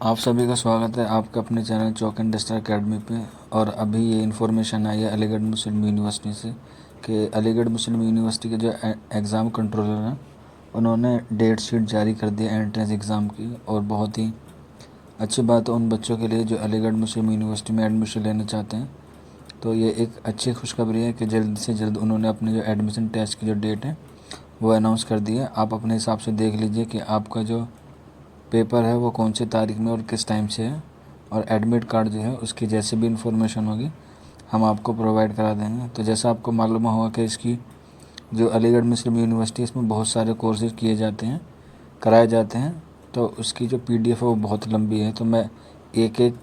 आप सभी का स्वागत है आपके अपने channel chalk and duster academy पे। और अभी ये इन्फॉर्मेशन आई है अलीगढ़ मुस्लिम यूनिवर्सिटी से कि अलीगढ़ मुस्लिम यूनिवर्सिटी के जो एग्ज़ाम कंट्रोलर हैं उन्होंने डेट शीट जारी कर दी एंट्रेंस एग्ज़ाम की। और बहुत ही अच्छी बात है उन बच्चों के लिए जो अलीगढ़ मुस्लिम यूनिवर्सिटी में एडमिशन लेना चाहते हैं। तो ये एक अच्छी खुशखबरी है कि जल्द से जल्द उन्होंने अपने जो एडमिशन टेस्ट की जो डेट है वो अनाउंस कर दी है। आप अपने हिसाब से देख लीजिए कि आपका जो पेपर है वो कौन सी तारीख में और किस टाइम से है, और एडमिट कार्ड जो है उसकी जैसे भी इंफॉर्मेशन होगी हम आपको प्रोवाइड करा देंगे। तो जैसा आपको मालूम होगा कि इसकी जो अलीगढ़ मुस्लिम यूनिवर्सिटी इसमें बहुत सारे कोर्सेज किए जाते हैं, कराए जाते हैं। तो उसकी जो पीडीएफ है वो बहुत लंबी है, तो मैं एक एक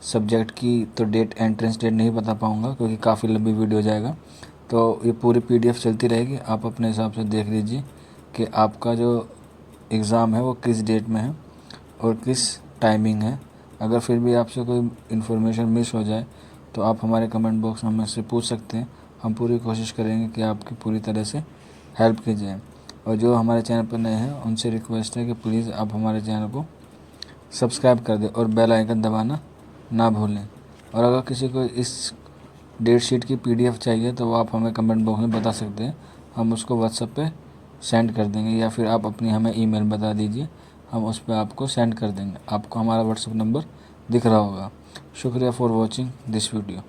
सब्जेक्ट की तो डेट एंट्रेंस डेट नहीं बता पाऊँगा क्योंकि काफ़ी लंबी वीडियो जाएगा। तो ये पूरी पीडीएफ चलती रहेगी, आप अपने हिसाब से देख लीजिए कि आपका जो एग्ज़ाम है वो किस डेट में है और किस टाइमिंग है। अगर फिर भी आपसे कोई इन्फॉर्मेशन मिस हो जाए तो आप हमारे कमेंट बॉक्स में हमसे पूछ सकते हैं। हम पूरी कोशिश करेंगे कि आपकी पूरी तरह से हेल्प की जाए। और जो हमारे चैनल पर नए हैं उनसे रिक्वेस्ट है कि प्लीज़ आप हमारे चैनल को सब्सक्राइब कर दें और बेल आइकन दबाना ना भूलें। और अगर किसी को इस डेट शीट की पीडीएफ चाहिए तो वो आप हमें कमेंट बॉक्स में बता सकते हैं, हम उसको व्हाट्सएप पे सेंड कर देंगे, या फिर आप अपनी हमें ईमेल बता दीजिए, हम उस पर आपको सेंड कर देंगे। आपको हमारा व्हाट्सएप नंबर दिख रहा होगा। शुक्रिया फॉर वॉचिंग दिस वीडियो।